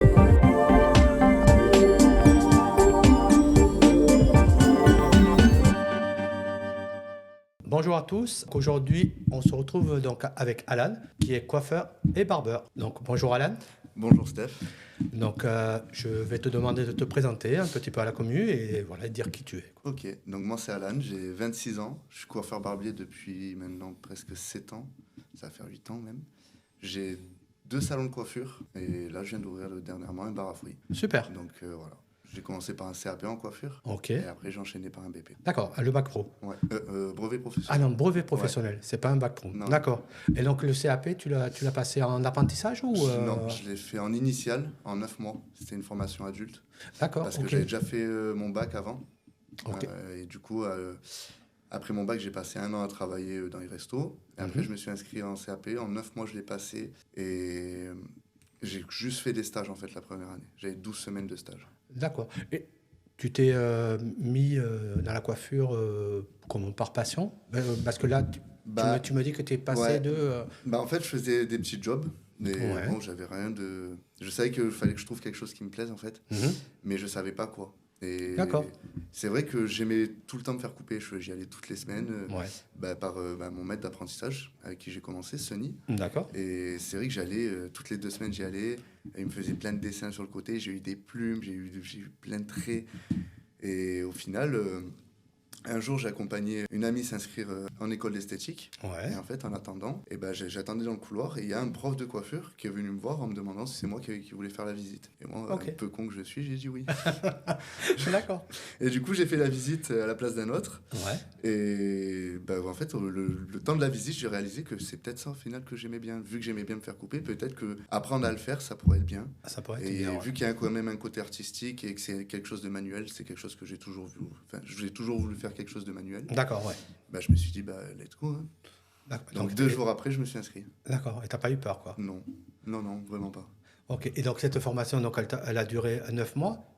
Bonjour à tous. Aujourd'hui, on se retrouve donc avec Alan, qui est coiffeur et barbeur. Donc, bonjour Alan. Bonjour Steph. Donc, je vais te demander de te présenter un petit peu à la commune et voilà, dire qui tu es. Ok, donc moi c'est Alan, j'ai 26 ans, je suis coiffeur barbier depuis maintenant presque 7 ans, ça va faire 8 ans même. J'ai 2 salons de coiffure et là je viens d'ouvrir dernièrement un bar à fruits. Super. Donc voilà, j'ai commencé par un CAP en coiffure Ok. et après j'ai enchaîné par un BP. D'accord, le bac pro. Ouais, brevet Ah professionnel. non, brevet professionnel, c'est pas un bac pro. Non. D'accord. Et donc, le CAP, tu l'as passé en apprentissage ou Non, je l'ai fait en initial, en 9 mois, c'était une formation adulte, D'accord, parce que ok. j'avais déjà fait mon bac avant. Ok. Et du coup, après mon bac, j'ai passé 1 an à travailler dans les restos. Et après, je me suis inscrit en CAP. En 9 mois, je l'ai passé. Et j'ai juste fait des stages, en fait, la première année. J'avais 12 semaines de stage. D'accord. Et tu t'es mis dans la coiffure comment, par passion? Parce que là, Bah, tu me dis que tu es passé ouais. de... Bah, en fait, je faisais des petits jobs. Mais Ouais. bon, j'avais rien de... Je savais qu'il fallait que je trouve quelque chose qui me plaise, en fait. Mhm. Mais je savais pas quoi. Et D'accord. c'est vrai que j'aimais tout le temps me faire couper les cheveux. J'y allais toutes les semaines Ouais. par mon maître d'apprentissage avec qui j'ai commencé, Sonny. D'accord. Et c'est vrai que j'allais, toutes les 2 semaines, j'y allais. Et il me faisait plein de dessins sur le côté. J'ai eu des plumes, j'ai eu plein de traits. Et au final, un jour, j'ai accompagné une amie s'inscrire en école d'esthétique. Ouais. Et en fait, en attendant, j'attendais dans le couloir et il y a un prof de coiffure qui est venu me voir en me demandant si c'est moi qui voulais faire la visite. Et moi, Ok. un peu con que je suis, j'ai dit oui. D'accord. Et du coup, j'ai fait la visite à la place d'un autre. Ouais. Et en fait, le temps de la visite, j'ai réalisé que c'est peut-être ça au final que j'aimais bien. Vu que j'aimais bien me faire couper, peut-être que apprendre à le faire, ça pourrait être bien. Ça pourrait être Et bien. vu Ouais. qu'il y a quand même un côté artistique et que c'est quelque chose de manuel, c'est quelque chose que j'ai toujours vu. Enfin, j'ai toujours voulu faire quelque chose de manuel. D'accord, ouais. Je me suis dit, let's go. Hein. D'accord. Donc 2 jours après, je me suis inscrit. D'accord. Et t'as pas eu peur, quoi. Non, non, vraiment pas. Ok. Et donc, cette formation, donc, elle a duré 9 mois.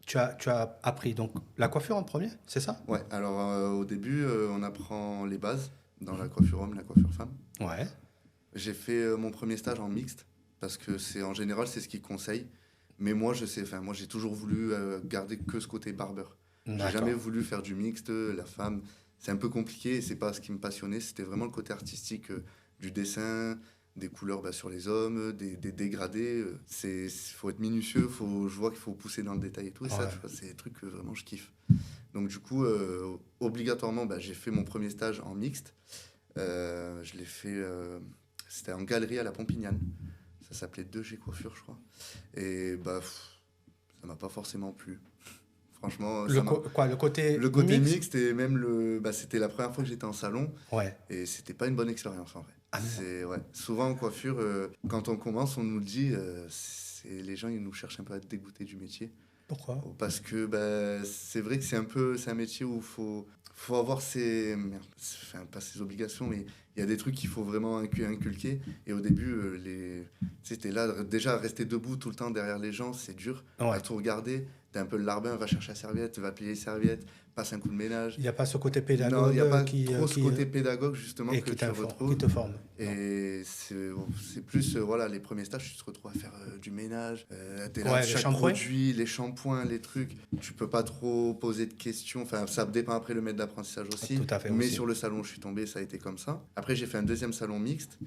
Tu as appris donc la coiffure en premier, c'est ça? Ouais, alors au début, on apprend les bases dans la coiffure homme, la coiffure femme. Ouais. J'ai fait mon premier stage en mixte parce que en général, c'est ce qu'ils conseillent. Mais moi, moi, j'ai toujours voulu garder que ce côté barbeur. J'ai D'accord. jamais voulu faire du mixte, la femme. C'est un peu compliqué et c'est pas ce qui me passionnait. C'était vraiment le côté artistique du dessin, des couleurs sur les hommes, des dégradés. Faut être minutieux, je vois qu'il faut pousser dans le détail et tout. Et ça, Ouais. tu vois, c'est des trucs que vraiment je kiffe. Donc du coup, obligatoirement, j'ai fait mon premier stage en mixte. Je l'ai fait, c'était en galerie à la Pompignane. Ça s'appelait 2G Coiffure, je crois. Et ça m'a pas forcément plu. Franchement, Le côté le côté mixte? mixte et même c'était la première fois que j'étais en salon Ouais. et c'était pas une bonne expérience en vrai. Ah non. Ouais. Souvent en coiffure, quand on commence, on nous le dit, les gens ils nous cherchent un peu à être dégoûtés du métier. Pourquoi? Parce que c'est vrai que c'est un métier où faut avoir pas ses obligations, mais il y a des trucs qu'il faut vraiment inculquer. Et au début, tu sais, t'es là, déjà rester debout tout le temps derrière les gens, c'est dur. Ouais. À tout regarder, t'es un peu le larbin, va chercher la serviette, va plier les serviettes, passe un coup de ménage. Il n'y a pas ce côté Non, pédagogue il n'y a pas qui, trop ce côté pédagogue justement et que qui tu retrouves. qui te forme. Non. Et c'est plus, voilà, les premiers stages, tu te retrouves à faire du ménage. T'es là, Ouais, les chaque shampoings. produit, les shampoings, les trucs. Tu peux pas trop poser de questions. Enfin, ça dépend après le maître d'apprentissage aussi. Tout à fait Mais aussi. sur le salon, je suis tombé, ça a été comme ça. Après, j'ai fait un deuxième salon mixte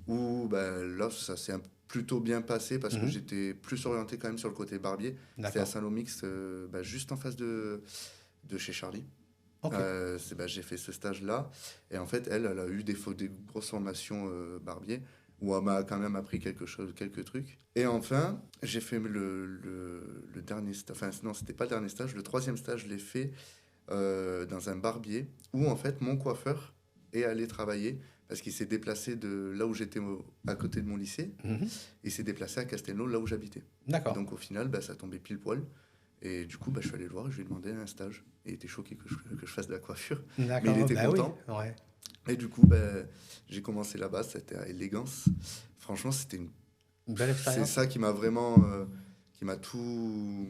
où là, ça s'est plutôt bien passé parce que j'étais plus orienté quand même sur le côté barbier. C'était un D'accord. salon mixte juste en face de chez Charlie. Ok. J'ai fait ce stage-là. Et en fait, elle a eu des grosses formations barbier où elle m'a quand même appris quelques trucs. Et enfin, j'ai fait le dernier stage. Enfin, non, c'était pas le dernier stage. Le troisième stage, je l'ai fait dans un barbier où, en fait, mon coiffeur est allé travailler parce qu'il s'est déplacé de là où j'étais à côté de mon lycée. Mhm. Il s'est déplacé à Castelnau, là où j'habitais. D'accord. Donc, au final, ça tombait pile poil. Et du coup, je suis allé le voir et je lui ai demandé un stage. Et il était choqué que je fasse de la coiffure. D'accord. Mais il était Bah content. Oui. Ouais. Et du coup, j'ai commencé là-bas. C'était à Élégance. Franchement, Une belle c'est expérience. ça qui m'a vraiment... qui m'a tout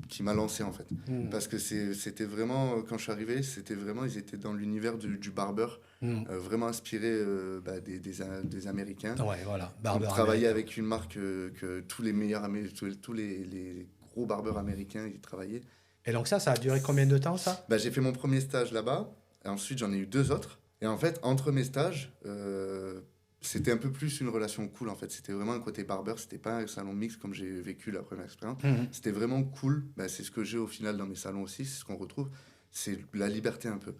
qui m'a lancé en fait. Parce que c'était vraiment, quand je suis arrivé, c'était vraiment, ils étaient dans l'univers du barbeur, vraiment inspiré des Américains. Ouais, voilà. On Barbeur travaillait américain. avec une marque que tous les meilleurs, tous les gros barbeurs américains y travaillaient. Et donc ça a duré combien de temps, ça? Bah, j'ai fait mon premier stage là-bas, et ensuite j'en ai eu 2 autres. Et en fait, entre mes stages, c'était un peu plus une relation cool en fait. C'était vraiment un côté barbeur, c'était pas un salon mixte comme j'ai vécu la première expérience. C'était vraiment cool. Bah, c'est ce que j'ai au final dans mes salons aussi, c'est ce qu'on retrouve. C'est la liberté un peu.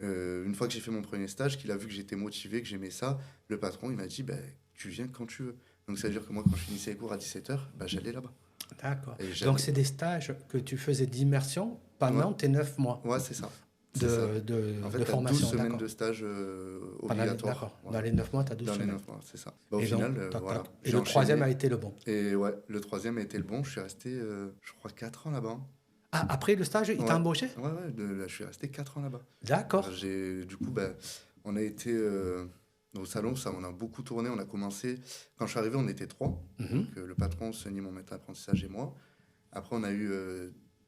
Une fois que j'ai fait mon premier stage, qu'il a vu que j'étais motivé, que j'aimais ça, le patron il m'a dit bah, tu viens quand tu veux. Donc ça veut dire que moi quand je finissais les cours à 17h, bah, j'allais là-bas. D'accord. Et Donc j'allais. c'est des stages que tu faisais d'immersion pendant Ouais, tes 9 mois ouais, c'est ça. C'est ça. En fait, de tu as 12 formation, semaines d'accord. de stage D'accord. obligatoire. Dans Voilà. les 9 mois, tu as 12 Dans les semaines. 9 mois, c'est ça. Bah, au Et donc, final, tac, voilà. tac. Et J'ai le troisième a enchaîné. été le bon. Et ouais, le troisième a été le bon. Je suis resté, je crois, 4 ans là-bas. Ah, après le stage, il t'a Ouais, embauché? ouais, là, je suis resté 4 ans là-bas. D'accord. Du coup, bah, on a été au salon, ça, on a beaucoup tourné. On a commencé, quand je suis arrivé, on était 3. Donc, le patron, Sonny, mon maître d'apprentissage et moi. Après, on a eu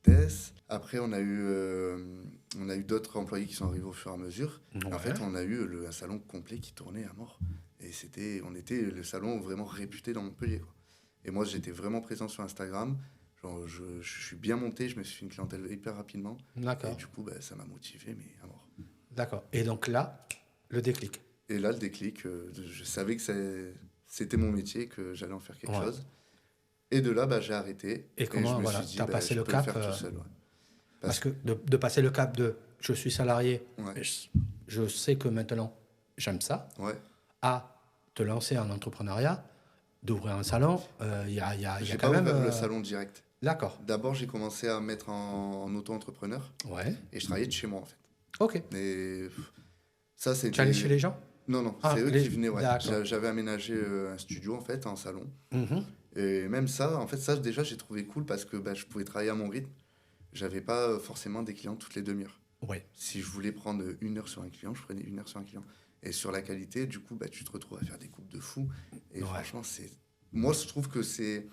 Tess. Après, on a eu d'autres employés qui sont arrivés au fur et à mesure. Et en fait, on a eu un salon complet qui tournait à mort. Et on était le salon vraiment réputé dans Montpellier, quoi. Et moi, j'étais vraiment présent sur Instagram. Genre, je suis bien monté, je me suis fait une clientèle hyper rapidement. Et D'accord. du coup, bah, ça m'a motivé, mais à mort. D'accord. Et donc là, le déclic. Et là, le déclic, je savais que c'était mon métier, que j'allais en faire quelque Ouais. chose. Et de là, bah, j'ai arrêté. Et comment, je me voilà, suis dit, t'as bah, passé je le peux cap, le faire tout seul. Ouais. parce que de passer le cap de je suis salarié, Ouais. je sais que maintenant j'aime ça, Ouais. à te lancer en entrepreneuriat, d'ouvrir un salon, il y a J'ai quand pas même. ouvert le salon direct. D'accord. D'abord, j'ai commencé à me mettre en auto-entrepreneur Ouais. et je travaillais de chez moi, en fait. Ok. Et ça, c'était... Tu allais chez les gens? Non, non, Ah, c'est eux qui venaient, ouais. D'accord. J'avais aménagé un studio, en fait, un salon. Mhm. Et même ça, en fait, ça, déjà, j'ai trouvé cool parce que bah, je pouvais travailler à mon rythme. J'avais pas forcément des clients toutes les demi-heures. Ouais. Si je voulais prendre 1 heure sur un client, je prenais 1 heure sur un client. Et sur la qualité, du coup, bah, tu te retrouves à faire des coupes de fou. Et Ouais. franchement, moi, je trouve que c'est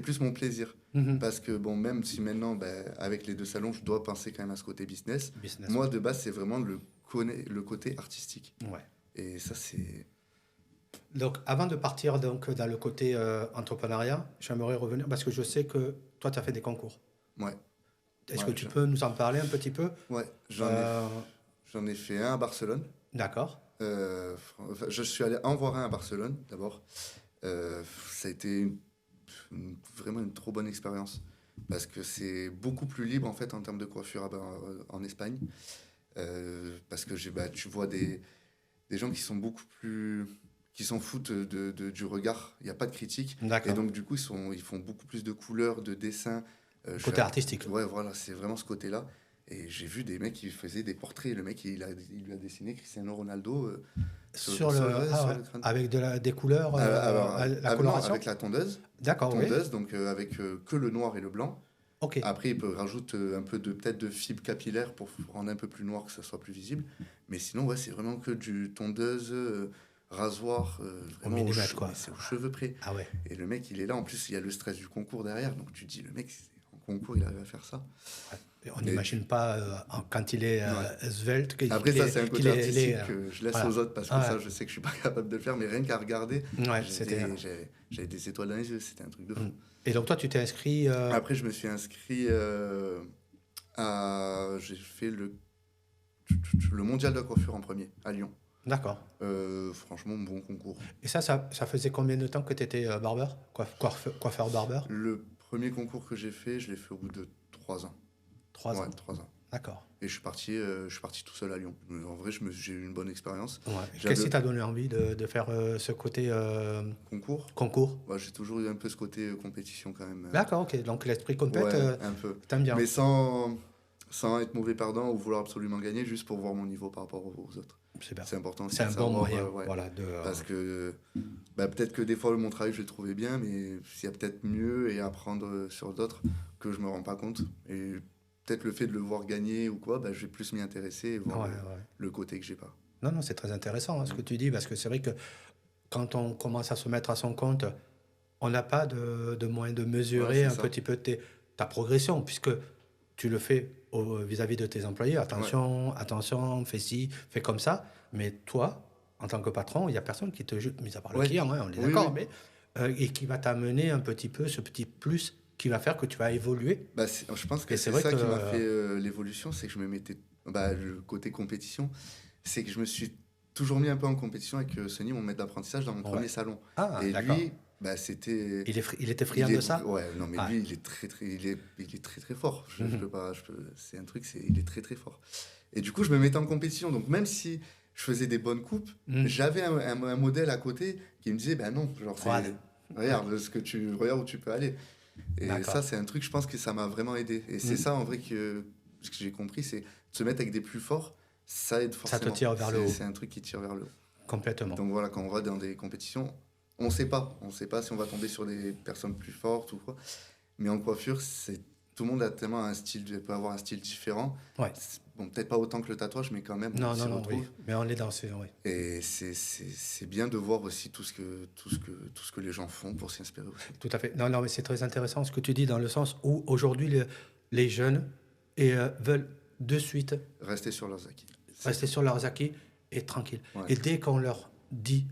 plus mon plaisir. Mhm. Parce que, bon, même si maintenant, bah, avec les 2 salons, je dois penser quand même à ce côté business, Business. moi, de base, c'est vraiment le côté artistique. Ouais. Et ça, c'est... Donc, avant de partir donc, dans le côté entrepreneuriat, j'aimerais revenir parce que je sais que toi, tu as fait des concours. Ouais, Est-ce Ouais, que tu peux nous en parler un petit peu? ouais. Euh, J'en ai fait un à Barcelone. D'accord. Enfin, je suis allé en voir un à Barcelone, d'abord. Ça a été vraiment une trop bonne expérience. Parce que c'est beaucoup plus libre, en fait, en termes de coiffure en Espagne. Parce que tu vois des gens qui sont beaucoup plus... qui s'en foutent du regard. Il n'y a pas de critique. D'accord. Et donc, du coup, ils font beaucoup plus de couleurs, de dessins. Côté artistique. Ouais, voilà, c'est vraiment ce côté-là. Et j'ai vu des mecs qui faisaient des portraits. Le mec, il lui a dessiné Cristiano Ronaldo Sur le, ouais, ah sur ouais, le crâne. avec des couleurs, la Non, coloration. avec la tondeuse. D'accord, oui. Donc avec que le noir et le blanc. Ok. Après, il peut rajouter un peu peut-être de fibre capillaire pour rendre un peu plus noir, que ça soit plus visible. Mais sinon, ouais, c'est vraiment que du tondeuse, rasoir, vraiment millimètre, quoi. c'est aux cheveux près. Ah ouais. Et le mec, il est là. En plus, il y a le stress du concours derrière. Donc tu te dis, le mec, en concours, il arrive à faire ça. Et on n'imagine pas quand il est svelte. Après, ça, c'est un côté artistique est, que je laisse voilà. aux autres parce que ça, je sais que je suis pas capable de le faire. Mais rien qu'à regarder, Ouais, j'avais des étoiles dans les yeux. C'était un truc de fou. Et donc, toi, tu t'es inscrit. Après, je me suis inscrit j'ai fait le mondial de la coiffure en premier, à Lyon. D'accord. Franchement, bon concours. Et ça faisait combien de temps que tu étais barbeur? Coiffeur barbeur? Le premier concours que j'ai fait, je l'ai fait au bout de 3 ans. 3 ans. Ouais, 3 ans. D'accord. Et je suis parti tout seul à Lyon. En vrai, j'ai eu une bonne expérience. Ouais. Qu'est-ce qui t'a donné envie de faire ce côté concours? Ouais, j'ai toujours eu un peu ce côté compétition quand même. D'accord, ok. Donc l'esprit compète, Ouais, un peu. t'aimes bien. Mais sans être mauvais perdant ou vouloir absolument gagner, juste pour voir mon niveau par rapport aux autres. C'est important aussi C'est de un bon savoir, moyen. ouais. Voilà, Parce que peut-être que des fois, mon travail, je le trouvais bien, mais s'il y a peut-être mieux et apprendre sur d'autres que je me rends pas compte. Et peut-être le fait de le voir gagner ou quoi, je vais plus m'y intéresser et voir le côté que j'ai pas. Non, c'est très intéressant ce que tu dis, parce que c'est vrai que quand on commence à se mettre à son compte, on n'a pas de moyen de mesurer un petit peu ta progression, puisque tu le fais vis-à-vis de tes employés. Ouais. Attention, attention, fais ci, fais comme ça. Mais toi, en tant que patron, il n'y a personne qui te juge, mis à part le Ouais. client, hein, on est Oui, d'accord, oui. mais et qui va t'amener un petit peu ce petit plus qui va faire que tu vas évoluer. Bah, je pense que Et c'est c'est vrai ça que qui m'a fait l'évolution, c'est que je me mettais, bah, le côté compétition, c'est que je me suis toujours mis un peu en compétition avec Sonny, mon maître d'apprentissage, dans mon ouais. premier salon. Ah, Et d'accord. lui, bah, c'était, Il était friand de ça? ouais, non, mais Ah, lui, il est très très fort. Je mhm, peux pas, c'est un truc, il est très très fort. Et du coup, je me mettais en compétition. Donc même si je faisais des bonnes coupes, mhm. j'avais un modèle à côté qui me disait, bah non, genre Voilà. c'est, regarde regarde où tu peux aller. Et ça, D'accord. c'est un truc, je pense que ça m'a vraiment aidé. Et c'est Mhm. ça, en vrai, ce que j'ai compris, c'est de se mettre avec des plus forts, ça aide Ça te forcément. tire vers le haut, C'est un truc qui tire vers le haut. complètement. Donc voilà, quand on va dans des compétitions, on ne sait pas. On sait pas si on va tomber sur des personnes plus fortes ou quoi. Mais en coiffure, tout le monde a tellement un style, peut avoir un style différent. Ouais. Bon, peut-être pas autant que le tatouage, mais quand même, on Non, s'y non, non, oui. retrouve. Mais on est dans ce... Oui. Et c'est bien de voir aussi tout ce que les gens font pour s'inspirer aussi. Tout à fait. Non, non, mais c'est très intéressant ce que tu dis dans le sens où aujourd'hui, les jeunes veulent de suite Rester sur leurs acquis. C'est rester tout. sur leurs acquis et tranquille. Ouais. Et dès qu'on leur dit,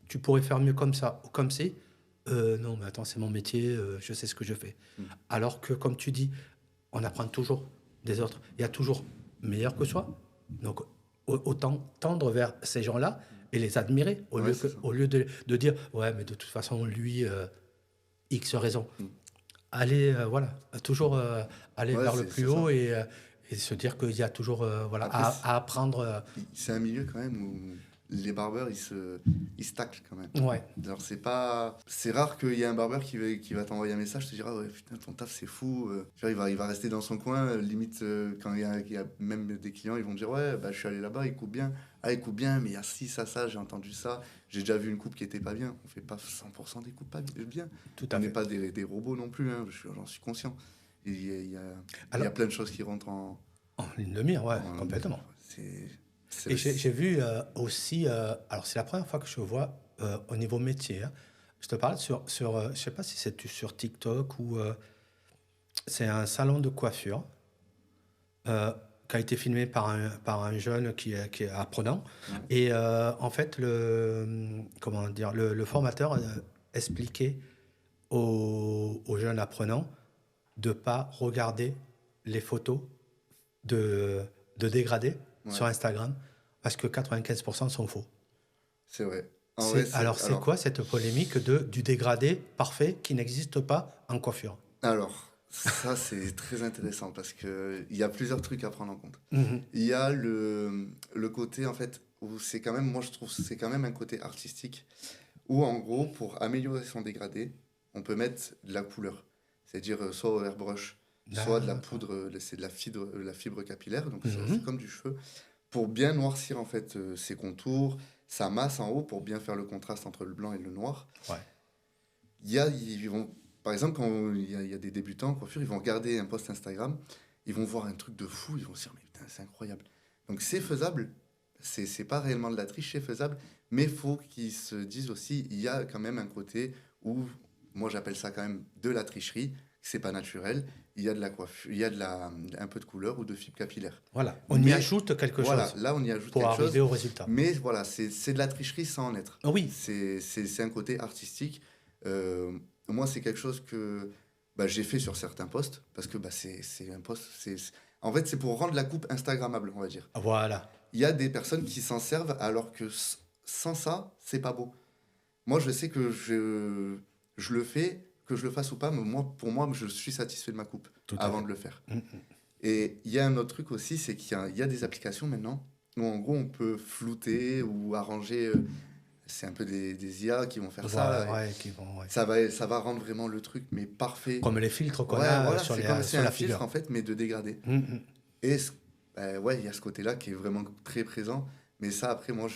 tu pourrais faire mieux comme ça ou comme ci, non, mais attends, c'est mon métier, je sais ce que je fais. Mm. Alors que, comme tu dis, on apprend toujours des autres. Il y a toujours meilleur que soi. Donc, autant tendre vers ces gens-là et les admirer Ouais, c'est ça. au lieu de dire, ouais, mais de toute façon, lui, X raison. Mm. Aller, voilà, toujours aller Ouais, vers le plus c'est ça. haut et se dire qu'il y a toujours voilà, Après, à apprendre. c'est un milieu quand même où les barbeurs, ils se taclent quand même. Ouais, Alors, c'est rare qu'il y ait un barbeur qui va t'envoyer un message, te dira, ouais, putain, ton taf, c'est fou. Genre, il va rester dans son coin. Limite, quand il y a même des clients, ils vont dire, ouais, bah, je suis allé là-bas, il coupe bien. Ah, il coupe bien, mais il y a ci, ça, j'ai entendu ça. J'ai déjà vu une coupe qui était pas bien. On fait pas 100% des coupes pas bien. tout On à n'est fait. pas des robots non plus, hein, j'en suis conscient. Il y Alors, a plein de choses qui rentrent en, en ligne de mire, ouais, en- complètement. c'est Et le- j'ai vu aussi, alors c'est la première fois que je vois au niveau métier, hein. Je te parle je sais pas si c'est sur TikTok ou c'est un salon de coiffure euh, qui a été filmé par un jeune qui est apprenant. Ouais. Et en fait, comment dire, le formateur expliquait aux jeunes apprenants de ne pas regarder les photos de, de dégradés Ouais, sur Instagram parce que 95% sont faux. c'est vrai. En vrai, Alors, c'est quoi cette polémique du dégradé parfait qui n'existe pas en coiffure? ça c'est très intéressant parce que il y a plusieurs trucs à prendre en compte. Mhm. Il y a le côté en fait où c'est quand même, moi je trouve, c'est quand même un côté artistique où en gros pour améliorer son dégradé, on peut mettre de la couleur, c'est-à-dire soit au airbrush, soit de la D'accord. poudre, c'est de la fibre capillaire, donc c'est Mhm. comme du cheveu, pour bien noircir en fait ses contours, sa masse en haut pour bien faire le contraste entre le blanc et le noir. Ouais. Ils vont, par exemple, quand il y a des débutants en coiffure, ils vont regarder un post Instagram, ils vont voir un truc de fou, ils vont se dire, mais putain, c'est incroyable. Donc c'est faisable, c'est pas réellement de la triche, c'est faisable, mais il faut qu'ils se disent aussi, il y a quand même un côté où, moi j'appelle ça quand même de la tricherie, c'est pas naturel, il y a de la coiffure, il y a un peu de couleur ou de fibre capillaire. Voilà. On y Mais ajoute quelque voilà, chose là on y ajoute pour quelque arriver chose, au résultat. mais voilà, c'est de la tricherie sans en être. Ah oui, C'est un côté artistique. Euh, Moi, c'est quelque chose que bah, j'ai fait sur certains posts, parce que bah, c'est un post. En fait, c'est pour rendre la coupe Instagrammable, on va dire. voilà. Il y a des personnes qui s'en servent, alors que sans ça, c'est pas beau. Moi, je sais que je le fais, que je le fasse ou pas, mais pour moi, je suis satisfait de ma coupe Tout à avant fait. de le faire. Mhm. Et il y a un autre truc aussi, c'est qu'il y a des applications maintenant où en gros on peut flouter ou arranger. C'est un peu des IA qui vont faire ça. Voilà, ouais, qui vont, ouais. Ça va rendre vraiment le truc, mais parfait. Comme les filtres qu'on Ouais, a voilà, sur, c'est comme c'est sur un la filtre figure. en fait, mais de dégradé. Mhm. Et ouais, il y a ce côté-là qui est vraiment très présent. Mais ça, après, moi,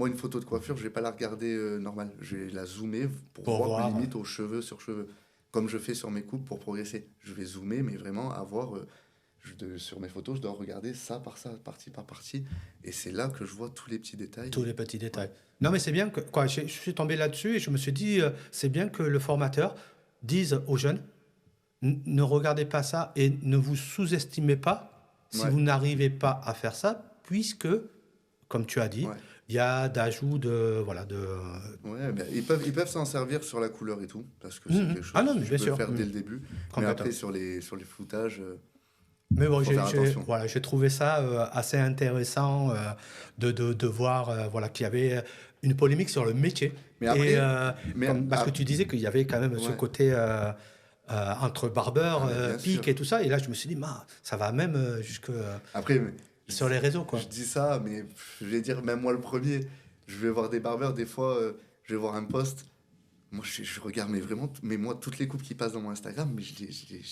une photo de coiffure, je vais pas la regarder normale. Je vais la zoomer pour Pour voir voir. limite aux cheveux sur cheveux. Comme je fais sur mes coupes pour progresser. Je vais zoomer, mais vraiment avoir. Sur mes photos, je dois regarder ça, partie par partie. Et c'est là que je vois tous les petits détails. Tous les petits Ouais. détails. Non, mais c'est bien que quoi, je suis tombé là-dessus et je me suis dit, c'est bien que le formateur dise aux jeunes, Ne regardez pas ça et ne vous sous-estimez pas si Ouais, vous n'arrivez pas à faire ça, puisque, comme tu as dit, ouais. il y a d'ajout de, voilà, Ouais, ben, ils peuvent s'en servir sur la couleur et tout, parce que c'est Mhm. quelque Ah chose non, que mais je bien peux sûr, faire dès le début. Mais après, complètement. sur les floutages, Mais bon, faut faire attention. voilà, j'ai trouvé ça assez intéressant de voir voilà, qu'il y avait une polémique sur le métier. Mais Et après, mais, parce que tu disais qu'il y avait quand même ce ouais, côté entre barbeur, ah, mais bien pique sûr. et tout ça. Et là, je me suis dit, ça va même jusque Après, sur les réseaux, je quoi. dis ça, mais je vais dire, même moi le premier, je vais voir des barbeurs, des fois, je vais voir un post. Moi, je regarde, mais vraiment, mais moi, toutes les coupes qui passent dans mon Instagram, mais je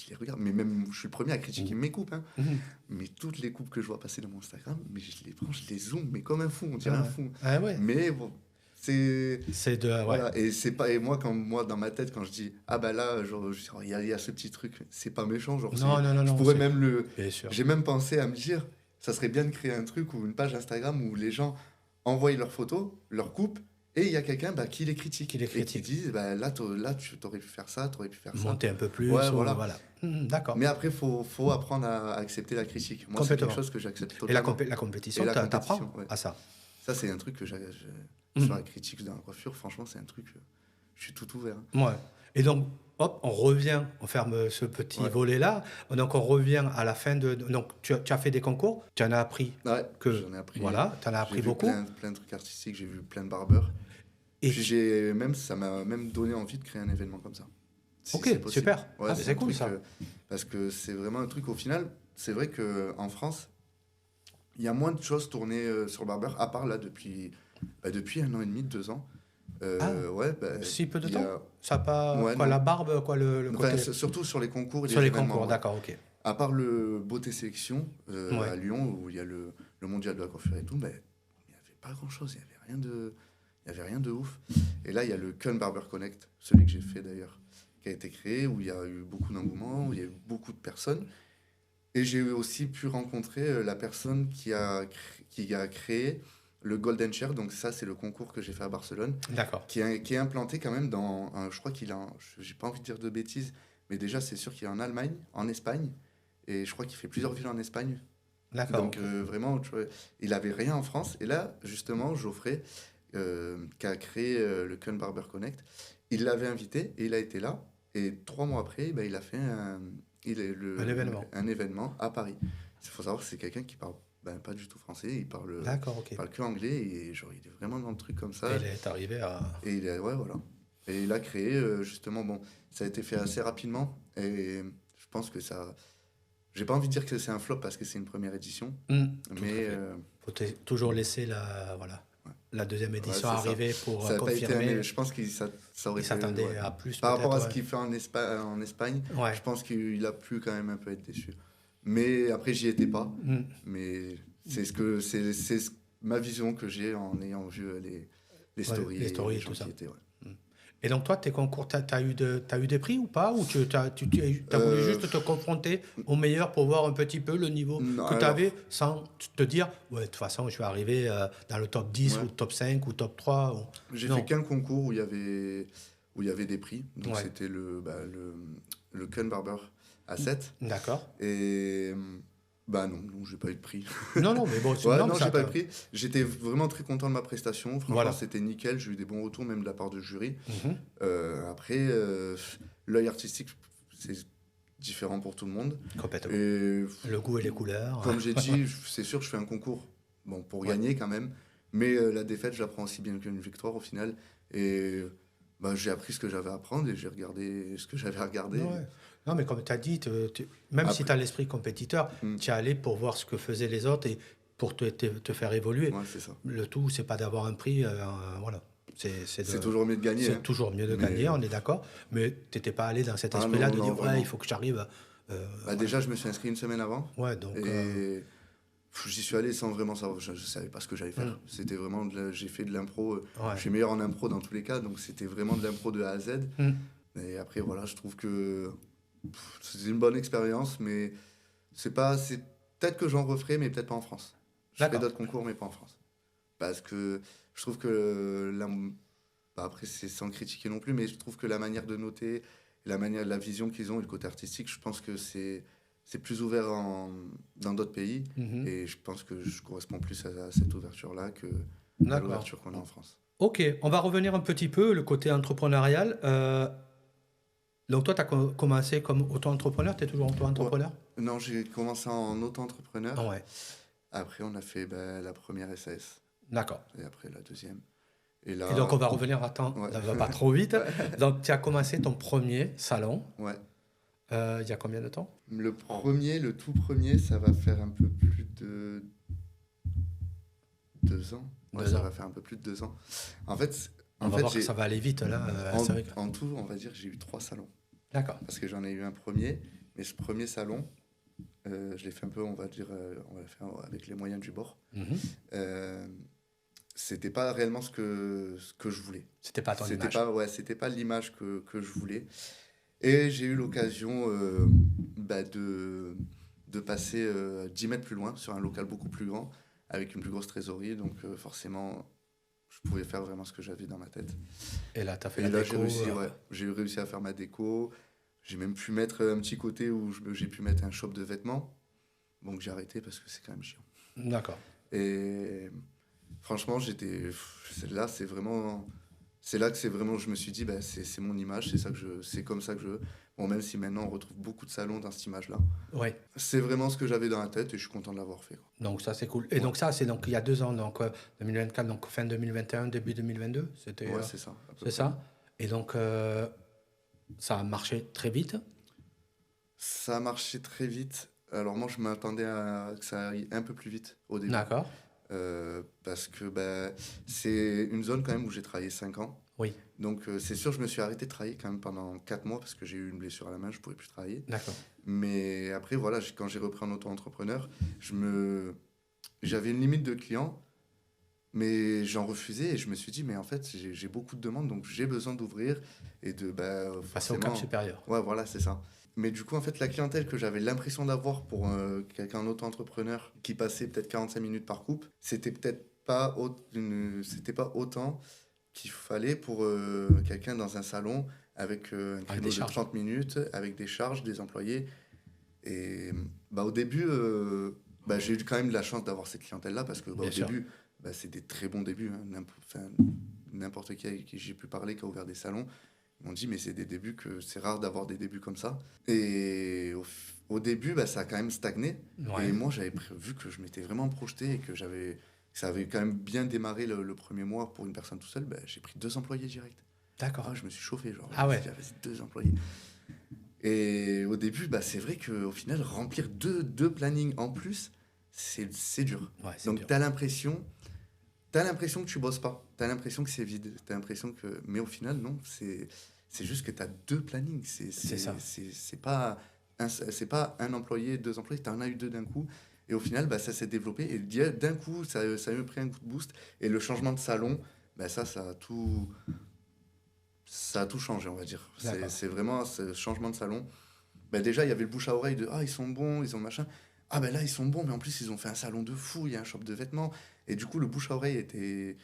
les regarde. Mais même, je suis le premier à critiquer Mhm. mes coupes, hein. Mhm. Mais toutes les coupes que je vois passer dans mon Instagram, mais je les prends, je les zoome, mais comme un fou, on dirait un Ouais. fou. Ah ouais, Mais bon, c'est. c'est de. Ouais. Voilà, et c'est pas. Et moi, dans ma tête, quand je dis, ah bah là, genre, il y a ce petit truc, c'est pas méchant, genre, Non, non, non, je non, pourrais c'est. même le. Bien sûr. J'ai même pensé à me dire, ça serait bien de créer un truc ou une page Instagram où les gens envoient leurs photos, leurs coupes, et il y a quelqu'un bah, qui les Qui critique les et qui critique. dit, bah, là, tu aurais pu faire ça, tu aurais pu faire ça. Monter un peu Ouais, plus, ou voilà. voilà. Mhm, d'accord. Mais après, faut apprendre à accepter la critique. Moi, c'est quelque Complètement. chose que j'accepte Et totalement. la Et compétition, la compétition, t'apprends ouais. à ça. Ça, c'est un truc que sur la Mhm. critique dans la coiffure, franchement, c'est un truc, je suis tout ouvert, hein. Ouais. Et donc, hop, on revient, on ferme ce petit Ouais. volet-là. Donc, on revient à la fin de. Donc, tu as fait des concours, tu en as appris Ouais, que. j'en ai appris. Voilà, tu en as J'ai appris vu beaucoup. plein de trucs artistiques, j'ai vu plein de barbeurs. Et Puis ça m'a même donné envie de créer un événement comme ça. Si ok, c'est possible. super. Ouais, Ah, mais c'est c'est un cool truc, ça. parce que c'est vraiment un truc, au final, c'est vrai qu'en France, il y a moins de choses tournées sur le barbeur, à part là, depuis 1 an et demi, 2 ans. Ah, Ouais, bah, si peu de il y temps? a... Ça a pas. Ouais, Quoi, la non. barbe, quoi, le Enfin, côté. surtout sur les concours et Sur les les événements, concours, ouais. d'accord, ok. À part le Beauté Sélection Ouais. à Lyon, où il y a le mondial de la coiffure et tout, ben, il n'y avait pas grand-chose, il y avait rien de ouf. Et là, il y a le Kun Barber Connect, celui que j'ai fait d'ailleurs, qui a été créé, où il y a eu beaucoup d'engouement, où il y a eu beaucoup de personnes. Et j'ai aussi pu rencontrer la personne qui a créé le Golden Chair, donc ça, c'est le concours que j'ai fait à Barcelone, D'accord. qui est implanté quand même je crois j'ai pas envie de dire de bêtises, mais déjà, c'est sûr qu'il est en Allemagne, en Espagne, et je crois qu'il fait plusieurs villes en Espagne. D'accord, Donc ok. vraiment, tu vois, il avait rien en France. Et là, justement, Geoffrey, qui a créé le Kun Barber Connect, il l'avait invité et il a été là. Et 3 mois après, bah, il a fait Un événement. un événement à Paris. Il faut savoir que c'est quelqu'un qui parle pas du tout français, D'accord, ok. il parle que anglais et genre, il est vraiment dans le truc comme Et ça. il est arrivé à. Et ouais, voilà. Et il a créé, justement, bon, ça a été fait assez rapidement. Et je pense que ça. J'ai pas envie de dire que c'est un flop parce que c'est une première édition. Tout à Mais fait. Faut toujours laisser la, voilà, ouais, la deuxième ouais, édition c'est ça. arriver pour Ça n'a pas été confirmer. je pense que ça aurait Il été. s'attendait Ouais. à plus, Par rapport à peut-être, ce ouais. qu'il fait en Espagne, Ouais. je pense qu'il a pu quand même un peu être déçu. Mais après, j'y étais pas. Mm. Mais ma vision que j'ai en ayant vu les Ouais, stories les et stories les et gens tout qui ça. étaient. Ouais. Mm. Et donc, toi, tes concours, t'as eu des prix ou pas? Ou t'as voulu Euh, juste te confronter au meilleur pour voir un petit peu le niveau non, que tu avais alors, sans te dire, ouais, de toute façon, je vais arriver dans le top 10 ouais. ou top 5 ou top 3 J'ai fait Non. qu'un concours où il y avait des prix. Donc, Ouais. c'était le Kun Barber à 7. D'accord. Et bah non, j'ai pas eu de prix. Non, non, mais bon, Ouais, non, mais non, j'ai ça, pas eu de prix. J'étais vraiment très content de ma prestation. Franchement, voilà. c'était nickel. J'ai eu des bons retours, même de la part de jury. Mhm. Après, l'œil artistique, c'est différent pour tout le monde. Complètement. Et Le goût et les couleurs. comme j'ai dit, c'est sûr, je fais un concours bon, pour Ouais. gagner quand même. Mais la défaite, je la prends aussi bien qu'une victoire au final. Et bah, j'ai appris ce que j'avais à apprendre et j'ai regardé ce que j'avais à regarder. Ouais. Non, mais comme tu as dit, même si Après, tu as l'esprit compétiteur, hmm, tu es allé pour voir ce que faisaient les autres et pour te faire évoluer. ouais, c'est ça. Le tout, c'est pas d'avoir un prix. Voilà. C'est toujours mieux de gagner, C'est hein. toujours mieux de Mais gagner, on est d'accord. Mais tu n'étais pas allé dans cet ah esprit-là non, de non, dire, ouais, il vraiment. faut que j'arrive. Bah, Voilà. déjà, je me suis inscrit une semaine avant. Ouais, donc. Et j'y suis allé sans vraiment savoir. Je savais pas ce que j'allais faire. Hmm. C'était vraiment j'ai fait de l'impro. Ouais. Je suis meilleur en impro dans tous les cas. Donc c'était vraiment de l'impro de A à Z. Hmm. Et après, voilà, je trouve que c'était une bonne expérience. Mais c'est peut-être que j'en referai, mais peut-être pas en France. Je ferai D'accord. d'autres concours, mais pas en France. Parce que je trouve que bah, après, c'est sans critiquer non plus, mais je trouve que la manière de noter la manière, la vision qu'ils ont et le côté artistique, je pense que c'est plus ouvert dans d'autres pays. Mhm. Et je pense que je corresponds plus à cette ouverture-là que à D'accord. l'ouverture qu'on a en France. Ok, on va revenir un petit peu, le côté entrepreneurial. Donc toi, tu as commencé comme auto-entrepreneur, tu es toujours Ouais. auto-entrepreneur? Non, j'ai commencé en Ah auto-entrepreneur. ouais, Après, on a fait la première SAS. d'accord. Et après, la deuxième. Et Et donc là, on va revenir, attends, ouais. ça va pas trop vite. Ouais. Donc tu as commencé ton premier salon, Ouais. il y a combien de temps? Le tout premier, ça va faire un peu plus de 2 ans. Ouais, Deux ça ans. va faire un peu plus de 2 ans. En fait, On en va fait voir que ça va aller vite là. C'est vrai que... en tout, on va dire, j'ai eu 3 salons. D'accord. Parce que j'en ai eu un premier, mais ce premier salon, je l'ai fait un peu, on va dire, on va le faire avec les moyens du bord. Mhm. Euh, C'était pas réellement ce que je voulais. C'était pas ton C'était image. pas, ouais, c'était pas l'image que je voulais. Et j'ai eu l'occasion de passer 10 mètres plus loin sur un local beaucoup plus grand, avec une plus grosse trésorerie. Donc forcément, je pouvais faire vraiment ce que j'avais dans ma tête. Et là, tu as fait Et la là, déco. j'ai réussi à faire ma déco. J'ai même pu mettre un petit côté où j'ai pu mettre un shop de vêtements. Donc j'ai arrêté parce que c'est quand même chiant. D'accord. Et franchement, là, c'est là que c'est vraiment, je me suis dit, bah, c'est mon image, c'est comme ça que je veux. Bon, même si maintenant on retrouve beaucoup de salons dans cette image-là. Oui. C'est vraiment ce que j'avais dans la tête et je suis content de l'avoir fait, quoi. Donc ça, c'est cool. Et Ouais. donc ça, c'est donc il y a 2 ans, donc 2024, donc fin 2021, début 2022. C'était, Ouais, c'est ça. À peu c'est près. ça. Et donc ça a marché très vite. Ça a marché très vite. Alors moi, je m'attendais à que ça aille un peu plus vite au début. D'accord. Parce que bah, c'est une zone quand même où j'ai travaillé 5 ans. Oui. Donc c'est sûr, je me suis arrêté de travailler quand même pendant 4 mois parce que j'ai eu une blessure à la main, je ne pouvais plus travailler. D'accord. Mais après, voilà, quand j'ai repris en auto-entrepreneur, j'avais une limite de clients, mais j'en refusais et je me suis dit, mais en fait, j'ai beaucoup de demandes, donc j'ai besoin d'ouvrir et de Passer au cap forcément. supérieur. Ouais, voilà, c'est ça. Mais du coup, en fait, la clientèle que j'avais l'impression d'avoir pour quelqu'un auto-entrepreneur qui passait peut-être 45 minutes par coupe, c'était peut-être pas, c'était pas autant qu'il fallait pour quelqu'un dans un salon avec un créneau de 30 minutes, avec des charges, des employés. Et bah, au début, bah, j'ai eu quand même de la chance d'avoir cette clientèle-là parce que bah, Bien au sûr. début, bah, c'est des très bons débuts. Hein. N'importe qui avec qui j'ai pu parler, qui a ouvert des salons, ils m'ont dit mais c'est des débuts que c'est rare d'avoir des débuts comme ça. Et au début, bah, ça a quand même stagné. Ouais. Et moi, j'avais vu que je m'étais vraiment projeté et que ça avait quand même bien démarré le premier mois pour une personne tout seul. Bah, j'ai pris 2 employés direct. D'accord. Ah, je me suis chauffé, genre. Ah ouais. J'avais 2 employés. Et au début, bah, c'est vrai qu'au final, remplir deux plannings en plus, c'est dur. Ouais, c'est Donc, dur. t'as l'impression que tu bosses pas. T'as l'impression que c'est vide. T'as l'impression que... Mais au final, non. C'est juste que t'as 2 plannings. C'est ça. C'est pas un employé, 2 employés. T'en as eu 2 d'un coup. Et au final, bah, ça s'est développé. Et d'un coup, ça a eu pris un coup de boost. Et le changement de salon, bah, ça a tout changé, on va dire. D'accord. C'est vraiment ce changement de salon. Ben déjà, il y avait le bouche à oreille de ah, ils sont bons, ils ont machin. Ah, ben là, ils sont bons, mais en plus, ils ont fait un salon de fou, il y a un shop de vêtements. Et du coup, le bouche à oreille était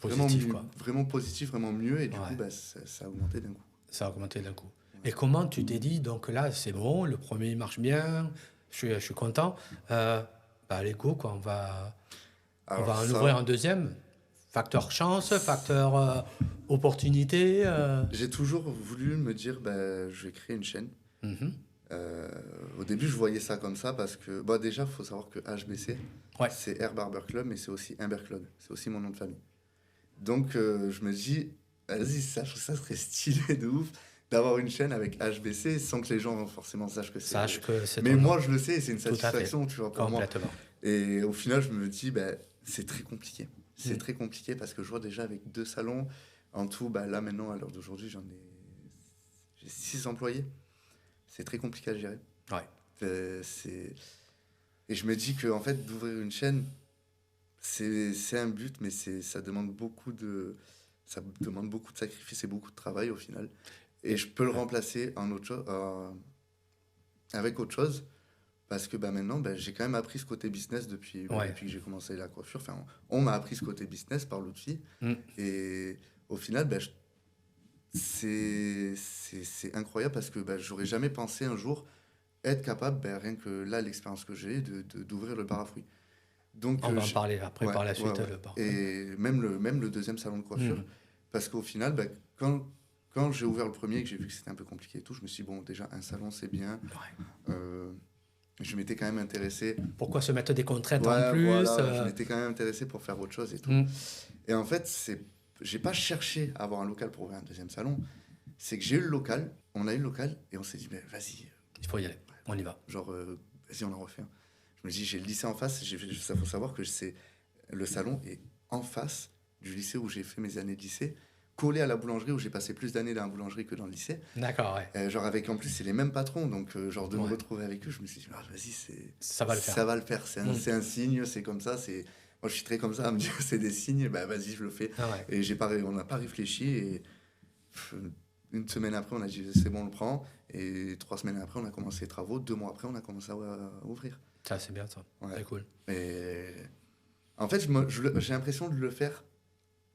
vraiment, Positif, quoi. vraiment positif, vraiment mieux. Et du Ouais. coup, ben, ça a augmenté d'un coup. Ça a augmenté d'un coup. Et comment tu t'es dit, donc là, c'est bon, le premier marche bien, je suis content. Bah, allez, go, quoi, on va Alors, en ça, ouvrir un deuxième. Facteur chance, facteur opportunité. j'ai toujours voulu me dire, ben, je vais créer une chaîne. Mhm. Au début, je voyais ça comme ça parce que, bah, déjà, il faut savoir que HBC, Ouais. c'est Air Barber Club, mais c'est aussi Humber Club. C'est aussi mon nom de famille. Donc, je me dis, vas-y, ça serait stylé de ouf d'avoir une chaîne avec HBC sans que les gens forcément sachent que c'est. Sache que c'est Mais ton moi, nom. je le sais, c'est une Tout à fait. satisfaction, tu vois, pour moi. Complètement. Et au final, je me dis, bah, c'est très compliqué. C'est Mm. très compliqué parce que je vois déjà avec 2 salons, en tout, bah, là maintenant, à l'heure d'aujourd'hui, j'ai 6 employés. C'est très compliqué à gérer. Ouais. Et je me dis que en fait, d'ouvrir une chaîne, c'est un but, mais ça demande beaucoup de sacrifices et beaucoup de travail au final. Et je peux le remplacer avec autre chose. Parce que bah, maintenant, bah, j'ai quand même appris ce côté business depuis que j'ai commencé la coiffure. Enfin, on m'a appris ce côté business par l'autre fille. Mm. Et au final, bah, c'est incroyable parce que j'aurais jamais pensé un jour être capable, rien que là, l'expérience que j'ai, d'ouvrir le bar à fruits. Donc, On va en parler après ouais, par la ouais, suite, ouais. le bar. Et même le deuxième salon de coiffure, Mhm. parce qu'au final, quand j'ai ouvert le premier et que j'ai vu que c'était un peu compliqué et tout, je me suis dit, bon, déjà, un salon, c'est bien. Ouais. Euh, je m'étais quand même intéressé. Pourquoi se mettre des contraintes en Ouais, plus voilà, je m'étais quand même intéressé pour faire autre chose et tout. Mm. Et en fait, j'ai pas cherché à avoir un local pour ouvrir un deuxième salon. C'est que j'ai eu le local, on a eu le local et on s'est dit, vas-y, Il faut y aller, on y va. genre, vas-y, on en refait un. Je me dis, j'ai le lycée en face, ça faut savoir que le salon est en face du lycée où j'ai fait mes années de lycée, collé à la boulangerie où j'ai passé plus d'années dans la boulangerie que dans le lycée. D'accord, ouais. Genre avec en plus c'est les mêmes patrons, donc genre de me Ouais. retrouver avec eux, je me suis dit, vas-y, Ça va le faire. ça va le faire, Mm. c'est un signe, c'est comme ça, moi je suis très comme ça à me dire c'est des signes, vas-y, je le fais. Ah ouais. Et on n'a pas réfléchi et pff, une semaine après on a dit c'est bon, on le prend, et 3 semaines après on a commencé les travaux, 2 mois après on a commencé à ouvrir. Ça, c'est bien ça. Ouais. C'est cool. Et en fait j'ai l'impression de le faire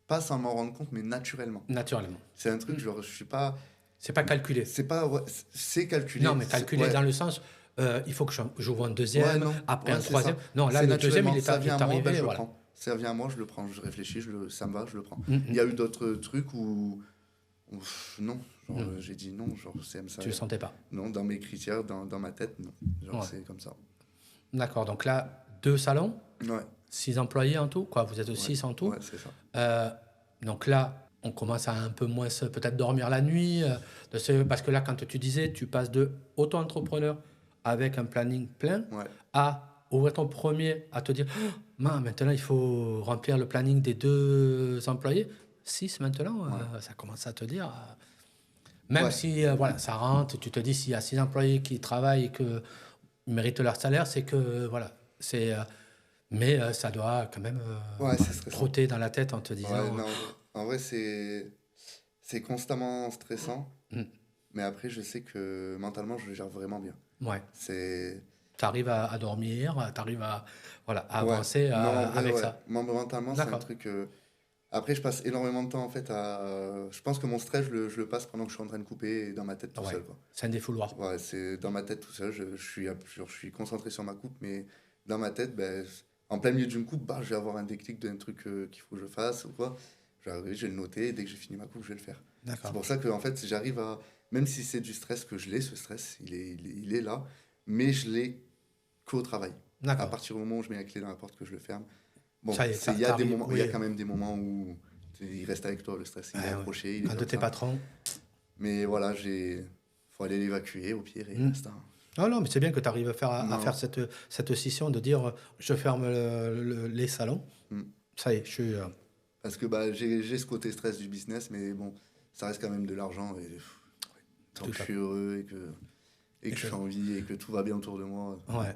pas sans m'en rendre compte, mais naturellement. Naturellement. C'est un truc, genre je suis pas, C'est pas calculé. c'est pas, ouais, c'est calculé. Non, mais calculé Ouais. dans le sens, il faut que j'ouvre un Ouais, deuxième, non, après ouais, un c'est troisième. ça. Non, là, C'est le deuxième, naturellement. il Ça est vient à moi, arrivé, je le voilà. prends. Ça vient à moi, je le prends. Je réfléchis, ça me va, je le prends. Mm, Il y a eu d'autres trucs où, non, genre, Mm. j'ai dit non, genre c'est ça. Tu le sentais pas. Non, dans mes critères, dans ma tête, non. Genre Ouais. c'est comme ça. D'accord, donc là, 2 salons, Ouais, 6 employés en tout, quoi. Vous êtes 6 en tout. ouais, c'est ça. Donc là, on commence à un peu moins peut-être dormir la nuit, parce que là, quand tu disais, tu passes de auto-entrepreneur avec un planning plein Ouais, à ouvrir ton premier, à te dire, oh, maintenant il faut remplir le planning des 2 employés. 6 maintenant, ça commence à te dire. Même ouais, si voilà, ça rentre, tu te dis s'il y a 6 employés qui travaillent et qu'ils méritent leur salaire, c'est que voilà, mais ça doit quand même ouais, c'est stressant. trotter dans la tête en te Ouais, disant. non, en vrai, c'est constamment stressant. Mm. Mais après, je sais que mentalement, je le gère vraiment bien. Ouais, C'est. tu arrives à dormir, tu arrives à, voilà, à Ouais, avancer non, en vrai, avec ouais. ça. Moi, mentalement, c'est un D'accord. truc. Après, je passe énormément de temps en fait je pense que mon stress, je le passe pendant que je suis en train de couper et dans ma tête tout Ouais, seul, quoi. c'est un défouloir. Ouais, c'est dans ma tête tout seul. Je suis concentré sur ma coupe, mais dans ma tête, en plein milieu d'une coupe, je vais avoir un déclic d'un truc qu'il faut que je fasse ou quoi. Je vais arriver, je vais le noter et dès que j'ai fini ma coupe, je vais le faire. C'est D'accord. pour ça que en fait, j'arrive à. Même si c'est du stress que je l'ai, ce stress, il est là, mais je l'ai qu'au travail. À D'accord. partir du moment où je mets la clé dans la porte, que je le ferme. Bon, Ça y est, il y a des t'arrives, moments, il y a oui. quand même des moments où il reste avec toi, le stress, il est Ouais, ouais. accroché, il est Un de comme tes ça. patrons. Mais voilà, faut aller l'évacuer au pire et Mm. basta. Non, non, mais c'est bien que tu arrives à Non. faire cette scission de dire je ferme les salons. Mm. Ça y est, je suis. Parce que j'ai ce côté stress du business, mais bon, ça reste quand même de l'argent. Et tant Tout que à je suis heureux et que je que- suis en vie et que tout va bien autour de moi, Ouais.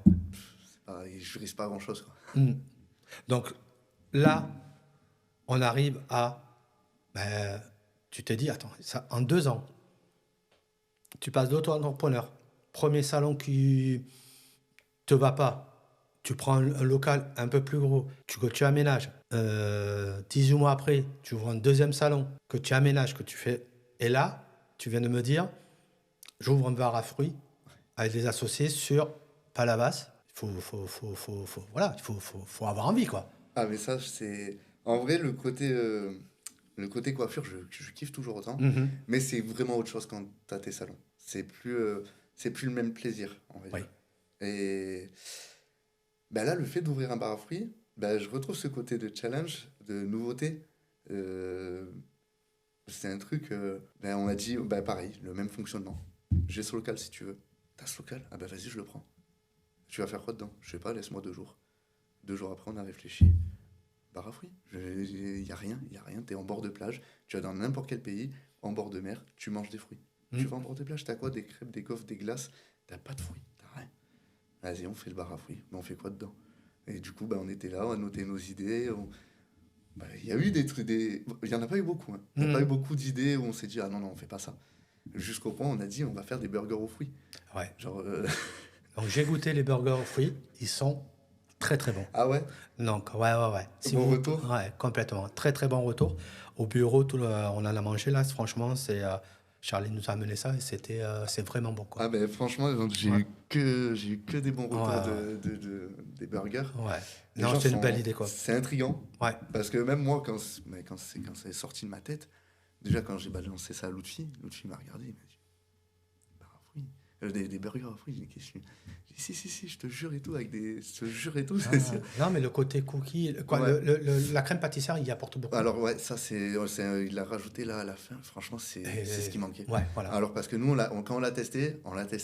je risque pas grand-chose, quoi. Mm. Donc là, on arrive à. Ben, tu te dis, attends, ça, en 2 ans, tu passes d'auto-entrepreneur. Premier salon qui te va pas, tu prends un local un peu plus gros, tu aménages. 18 mois après, tu ouvres un deuxième salon que tu aménages, que tu fais. Et là, tu viens de me dire, j'ouvre un bar à fruits avec des associés sur Palavas. Voilà, il faut avoir envie, quoi. Ah, mais ça, c'est. En vrai, le côté coiffure, je kiffe toujours autant. Mhm. Mais c'est vraiment autre chose quand t'as tes salons. C'est plus le même plaisir, on va Oui. dire. Et là, le fait d'ouvrir un bar à fruits, je retrouve ce côté de challenge, de nouveauté. Euh, c'est un truc, on m'a dit, pareil, le même fonctionnement. J'ai ce local si tu veux. T'as ce local? Ah vas-y, je le prends. Tu vas faire quoi dedans? Je sais pas, laisse-moi 2 jours. 2 jours après, on a réfléchi. Bar à fruits. Il y a rien, t'es en bord de plage. Tu vas dans n'importe quel pays, en bord de mer, tu manges des fruits. Mm. Tu vas en bord de plage, t'as quoi? Des crêpes, des gaufres, des glaces. T'as pas de fruits, t'as rien. Vas-y, on fait le bar à fruits. Mais on fait quoi dedans? Et du coup, on était là, on a noté nos idées. Il y a eu des trucs, il y en a pas eu beaucoup. Hein. Il n'y a pas eu beaucoup d'idées où on s'est dit, ah non, on fait pas ça. Jusqu'au point où on a dit, on va faire des burgers aux fruits. Ouais. Genre, Donc j'ai goûté les burgers aux fruits, ils sont Très, très bon. Ah ouais? Donc, ouais. Si Bon vous... retour? Ouais, complètement. Très, très bon retour. Au bureau, on en a mangé là. Franchement, Charlie nous a amené ça et c'est vraiment bon, quoi. Ah ben franchement, donc, Ouais, j'ai eu que des bons ouais, retours ouais. des burgers. Ouais. Les Non, gens c'est une belle sont... idée, quoi. C'est intriguant. Ouais. Parce que même moi, quand c'est sorti de ma tête, déjà quand j'ai balancé ça à Lutfi m'a regardé, il m'a dit, bah, fruits. Des burgers aux fruits. J'ai dit, qu'est-ce que tu... J'ai dit, si, je te jure et tout, je te jure et tout, c'est sûr. Non, mais le côté cookie, quoi, Ouais. la crème pâtissière, il y apporte beaucoup. Alors ouais, ça il l'a rajouté là à la fin. Franchement, c'est ce qui manquait. Ouais, voilà. Alors parce que nous, quand on l'a testé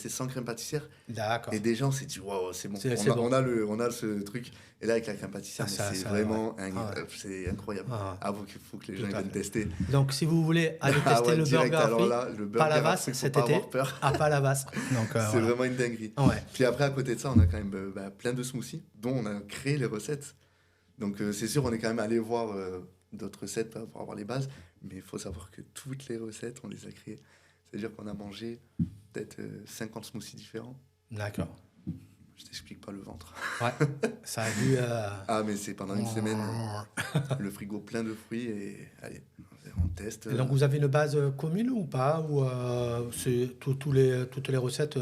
sans crème pâtissière. D'accord. Et déjà, on s'est dit, waouh, c'est bon. C'est bon. On a ce truc. Et là, avec la crème pâtissière, mais c'est vraiment c'est incroyable. Ah, Ah, il faut que les gens tout à viennent fait. tester. Donc, si vous voulez aller Ah tester ouais, le direct, burger alors free, là, le burger Palavas free, faut cet pas été, avoir peur. à Palavas. Donc, C'est voilà. vraiment une dinguerie. Ouais. Puis après, à côté de ça, on a quand même plein de smoothies dont on a créé les recettes. Donc c'est sûr, on est quand même allé voir d'autres recettes pour avoir les bases. Mais il faut savoir que toutes les recettes, on les a créées. C'est-à-dire qu'on a mangé peut-être 50 smoothies différents. D'accord. Je t'explique pas le ventre. Ouais. Ça a dû. Ah, mais c'est pendant une semaine, le frigo plein de fruits et allez, on teste. Et donc, vous avez une base commune ou pas? Ou toutes les recettes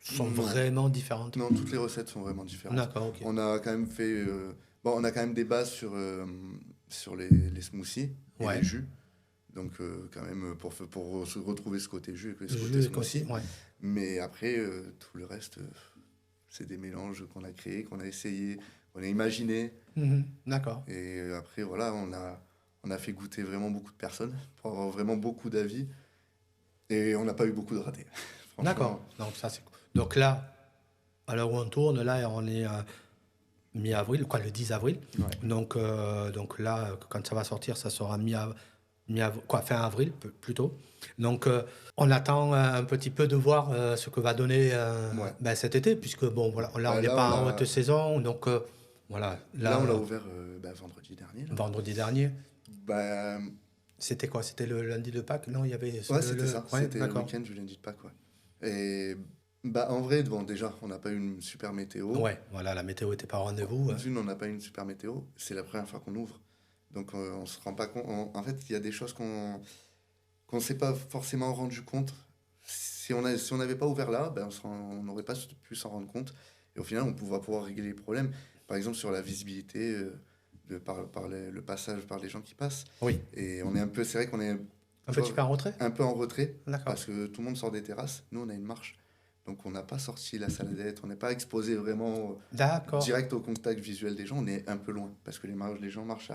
sont Non. vraiment différentes? Non, toutes les recettes sont vraiment différentes. D'accord, ok. On a quand même fait. On a quand même des bases sur les smoothies et Ouais. les jus. Donc, quand même, pour se retrouver ce côté jus et ce côté Jus et smoothie. ouais. Mais après, tout le reste, c'est des mélanges qu'on a créés, qu'on a essayé, qu'on a imaginé. D'accord. Et après, voilà, on a fait goûter vraiment beaucoup de personnes pour avoir vraiment beaucoup d'avis. Et on n'a pas eu beaucoup de ratés. Franchement. D'accord. Donc, ça, c'est cool. Donc là, à l'heure où on tourne, là, on est mi-avril, quoi, le 10 avril. Ouais. Donc là, quand ça va sortir, ça sera fin avril, plutôt. Donc, on attend un petit peu de voir ce que va donner Ouais. cet été, puisque, bon, voilà, là, on n'est Là, pas on en a- haute saison. Donc, voilà. Là, on l'a ouvert vendredi dernier. Là. Vendredi dernier. Bah, C'était quoi? C'était le lundi de Pâques? Non, il y avait... ouais, c'était ça. Ouais, C'était le d'accord. week-end du lundi de Pâques. Ouais. Et en vrai, bon, déjà, on n'a pas eu une super météo. Ouais, voilà, la météo était pas au rendez-vous. D'une, on n'a pas eu une super météo. C'est la première fois qu'on ouvre. Donc, on se rend pas compte. En fait, il y a des choses qu'on s'est pas forcément rendu compte. Si on n'avait pas ouvert là, on n'aurait pas pu s'en rendre compte. Et au final, on va pouvoir régler les problèmes. Par exemple, sur la visibilité, par le passage, par les gens qui passent. Oui. Et on est un peu, c'est vrai qu'on est Un petit peu en retrait? un peu en retrait. D'accord. Parce que tout le monde sort des terrasses. Nous, on a une marche. Donc, on n'a pas sorti la saladette. On n'est pas exposé vraiment D'accord. direct au contact visuel des gens. On est un peu loin. Parce que les gens marchent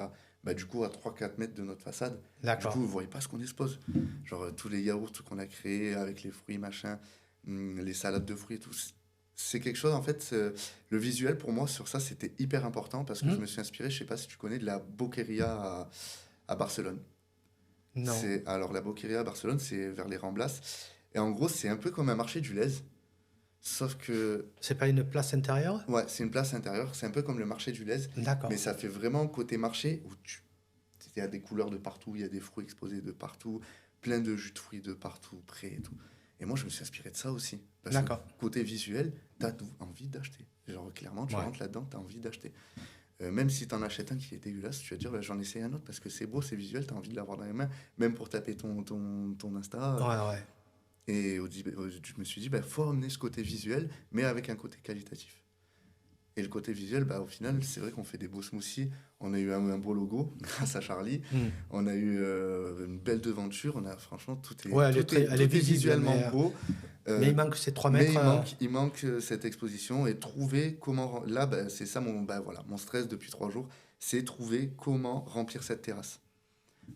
du coup, à 3-4 mètres de notre façade. Du D'accord. coup, vous ne voyez pas ce qu'on expose. Genre, tous les yaourts qu'on a créés avec les fruits, machin, les salades de fruits et tout. C'est quelque chose, en fait, le visuel, pour moi, sur ça, c'était hyper important parce que je me suis inspiré, je ne sais pas si tu connais, de la Boqueria à Barcelone. Non. Alors, la Boqueria à Barcelone, c'est vers les Ramblas. Et en gros, c'est un peu comme un marché du Lez. Sauf que... C'est pas une place intérieure? Ouais, c'est une place intérieure. C'est un peu comme le marché du Lez. D'accord. Mais ça fait vraiment côté marché où il y a des couleurs de partout, il y a des fruits exposés de partout, plein de jus de fruits de partout, prêts et tout. Et moi, je me suis inspiré de ça aussi. Parce que côté visuel, tu as envie d'acheter. Genre, clairement, tu rentres là-dedans, tu as envie d'acheter. Même si tu en achètes un qui est dégueulasse, tu vas te dire, j'en essaie un autre parce que c'est beau, c'est visuel, tu as envie de l'avoir dans les mains, même pour taper ton Insta. Ouais. Et je me suis dit, faut emmener ce côté visuel, mais avec un côté qualitatif. Et le côté visuel, au final, c'est vrai qu'on fait des beaux smoothies. On a eu un beau logo grâce à Charlie. On a eu une belle devanture. Franchement, tout est visuellement beau. Mais il manque ces 3 mètres. Mais il manque cette exposition et trouver comment... Là, c'est ça mon stress depuis 3 jours. C'est trouver comment remplir cette terrasse.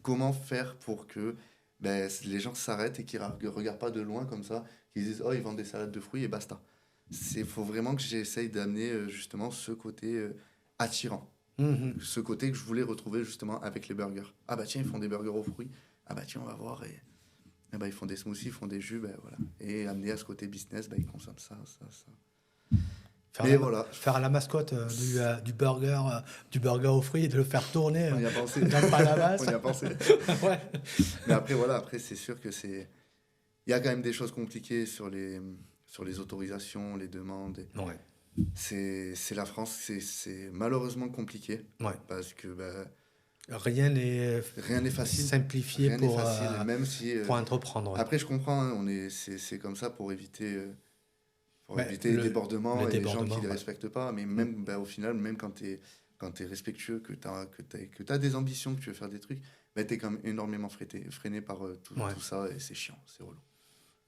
Comment faire pour que les gens s'arrêtent et qu'ils ne regardent pas de loin comme ça, qu'ils disent « Oh, ils vendent des salades de fruits et basta ». Il faut vraiment que j'essaye d'amener justement ce côté attirant. Ce côté que je voulais retrouver justement avec les burgers. Ah tiens, ils font des burgers aux fruits. Ah tiens, on va voir. Et ils font des smoothies, ils font des jus. Voilà. Et amener à ce côté business, ils consomment ça. Faire la mascotte du burger aux fruits et de le faire tourner on y a pensé. dans le Palavas. On y a pensé. Ouais. Mais après c'est sûr que c'est... Il y a quand même des choses compliquées sur les autorisations, les demandes. Ouais. C'est la France, c'est malheureusement compliqué Ouais. parce que Rien n'est rien n'est facile. simplifié Rien n'est facile. Et même si. pour entreprendre. Ouais. Après, je comprends, hein, c'est comme ça pour Ben, éviter les débordements le et les gens qui débordement, ne les ouais. respectent pas. Mais Mm. même au final, même quand tu es respectueux, que t'as des ambitions, que tu veux faire des trucs, tu es quand même énormément freiné par Ouais. tout ça et c'est chiant, c'est relou.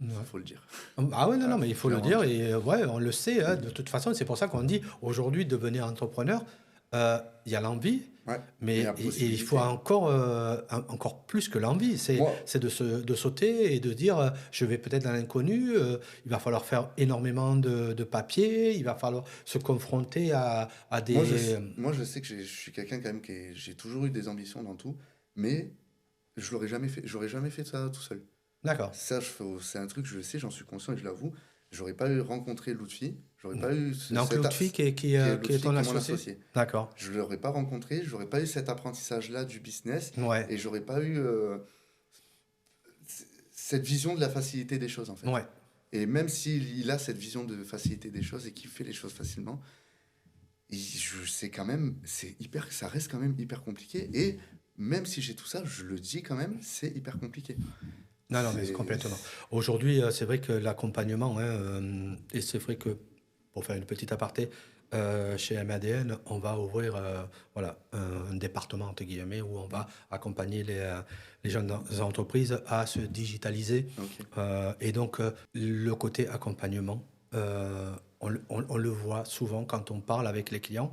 Ouais. Faut le dire. Ah ouais, non, Ah, non, mais il faut le clairement dire, le et ouais, on le sait, hein, de toute façon, c'est pour ça qu'on dit aujourd'hui devenir entrepreneur, il y a l'envie, Ouais. mais Et la et il faut possibilité. encore plus que l'envie, Moi, c'est de sauter et de dire je vais peut-être dans l'inconnu, il va falloir faire énormément de papiers, il va falloir se confronter à des. moi, je sais que je suis quelqu'un quand même j'ai toujours eu des ambitions dans tout, mais je l'aurais jamais fait. J'aurais jamais fait ça tout seul. D'accord. Ça, c'est un truc, je le sais, j'en suis conscient et je l'avoue. J'aurais pas eu rencontré Lutfi, j'aurais pas eu Donc Lutfi qui est qui est Lutfi, ton qui est mon associé? associé. D'accord. Je l'aurais pas rencontré, j'aurais pas eu cet apprentissage-là du business Ouais, et j'aurais pas eu cette vision de la facilité des choses en fait. ouais. Et même s'il a cette vision de facilité des choses et qu'il fait les choses facilement, c'est quand même, ça reste quand même hyper compliqué. Et même si j'ai tout ça, je le dis quand même, c'est hyper compliqué. Non, non, mais C'est, complètement. Aujourd'hui, c'est vrai que l'accompagnement, hein, et c'est vrai que, pour faire une petite aparté, chez MADN, on va ouvrir voilà, un département, entre guillemets, où on va accompagner les jeunes entreprises à se digitaliser. ok. Et donc, le côté accompagnement, on le voit souvent quand on parle avec les clients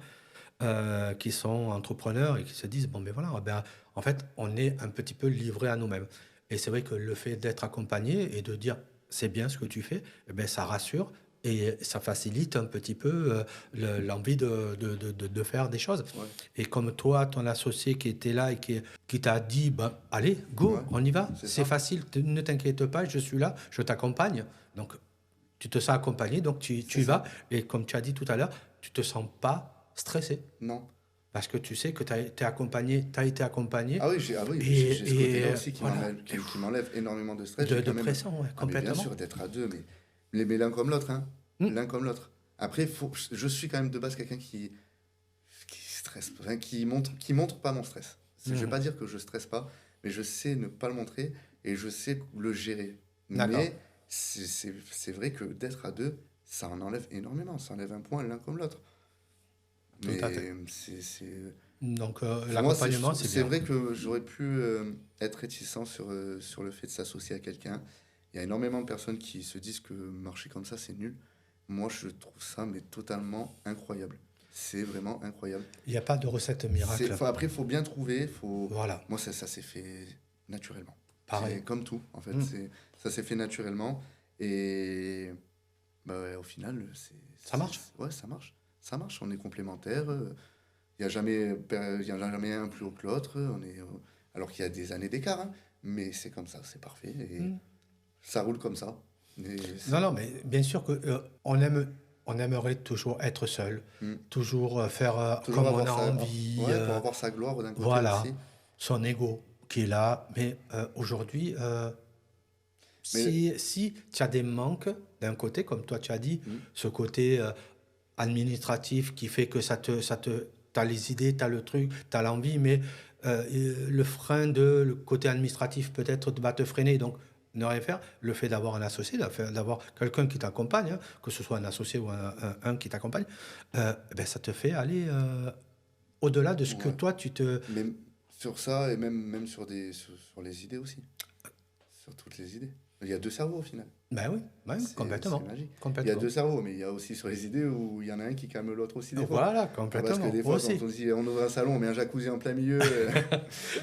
qui sont entrepreneurs et qui se disent, bon, ben voilà, ben, en fait, on est un petit peu livré à nous-mêmes. Et c'est vrai que le fait d'être accompagné et de dire, c'est bien ce que tu fais, eh ben, ça rassure et ça facilite un petit peu l'envie de faire des choses. Ouais, Et comme toi, ton associé qui était là et qui t'a dit, ben, allez, go, ouais, on y va, c'est c'est ça. facile, ne t'inquiète pas, je suis là, je t'accompagne. Donc, tu te sens accompagné, donc C'est tu y vas. ça. Et comme tu as dit tout à l'heure, tu te sens pas stressé. Non. Parce que tu sais que tu as été accompagné, Ah oui, j'ai ce côté-là et aussi voilà, qui m'enlève énormément de stress. J'ai de quand même. pression, ouais, Ah, mais bien complètement. sûr, d'être à deux, mais l'un comme l'autre, hein. Mm. L'un comme l'autre. Après, je suis quand même de base quelqu'un qui stresse, enfin, qui montre pas mon stress. Je vais Mhm. pas dire que je stresse pas, mais je sais ne pas le montrer et je sais le gérer. D'accord, Mais c'est vrai que d'être à deux, ça en enlève énormément. Ça enlève un point l'un comme l'autre. tout à fait. Mais Donc pour moi, l'accompagnement, c'est c'est bien. vrai que j'aurais pu être réticent sur le fait de s'associer à quelqu'un. Il y a énormément de personnes qui se disent que marcher comme ça, c'est nul. Moi, je trouve ça mais totalement incroyable. C'est vraiment incroyable. Il n'y a pas de recette miracle. Après, il faut bien trouver. Voilà, Moi, ça s'est fait naturellement. pareil. C'est comme tout, en fait. Mm. Ça s'est fait naturellement. Et bah ouais, au final, Ça marche. ouais, ça marche. Ça marche. On est complémentaires. Il n'y a jamais un plus haut que l'autre. Alors qu'il y a des années d'écart, hein. Mais c'est comme ça, c'est parfait. Et Mm. ça roule comme ça. Et Non, non, mais bien sûr que on aimerait toujours être seul, mm. toujours faire Toujours comme on avoir a sa. envie. Ouais, pour avoir sa gloire d'un côté Voilà, aussi. son ego qui est là. Mais aujourd'hui, Mais si tu as des manques d'un côté, comme toi tu as dit, mm, ce côté administratif qui fait que t'as les idées, t'as le truc, t'as l'envie, mais le frein le côté administratif peut-être va te freiner, donc ne rien faire. Le fait d'avoir un associé, d'avoir quelqu'un qui t'accompagne, hein, que ce soit un associé ou un qui t'accompagne, ben, ça te fait aller au-delà de ce que ouais. toi tu te. Mais sur ça et même sur les idées aussi. Sur toutes les idées. Il y a deux cerveaux au final. Ben oui, ouais, C'est complètement, magique. Il y a complètement. deux cerveaux, mais il y a aussi sur les idées où il y en a un qui calme l'autre aussi des fois. Voilà, Ah, parce que complètement, des fois, quand aussi. on dit on ouvre un salon, on met un jacuzzi en plein milieu,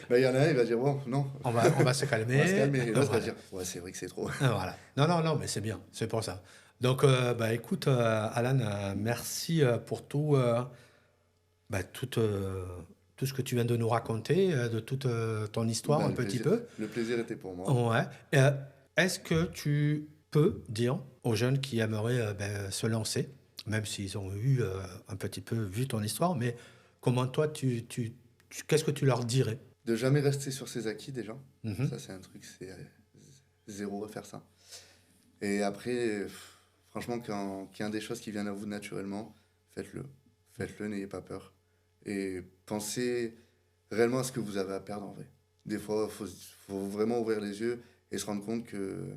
ben, il y en a un, il va dire bon, non, On va se on va se calmer. calmer. Et l'autre va Voilà. dire ouais, c'est vrai que c'est trop. Voilà. Non, non, non, mais c'est bien, c'est pour ça. Donc, bah, écoute, Alan, merci pour tout ce que tu viens de nous raconter, de toute ton histoire Ben, un petit peu. le plaisir était pour moi. Ouais. Est-ce que tu peux dire aux jeunes qui aimeraient ben, se lancer, même s'ils ont eu un petit peu vu ton histoire, mais comment toi, qu'est-ce que tu leur dirais? De jamais rester sur ses acquis déjà. Mhm. Ça, c'est un truc, c'est zéro à faire ça. Et après, franchement, qu'il y a des choses qui viennent à vous naturellement, faites-le. Faites-le, n'ayez pas peur. Et pensez réellement à ce que vous avez à perdre en vrai. Des fois, faut vraiment ouvrir les yeux et se rendre compte que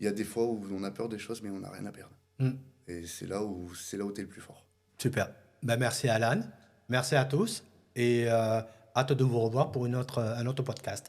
il y a des fois où on a peur des choses, mais on n'a rien à perdre. Mm. Et c'est là où tu es le plus fort. Super. Ben, merci Alan. Merci à tous et hâte de vous revoir pour un autre podcast.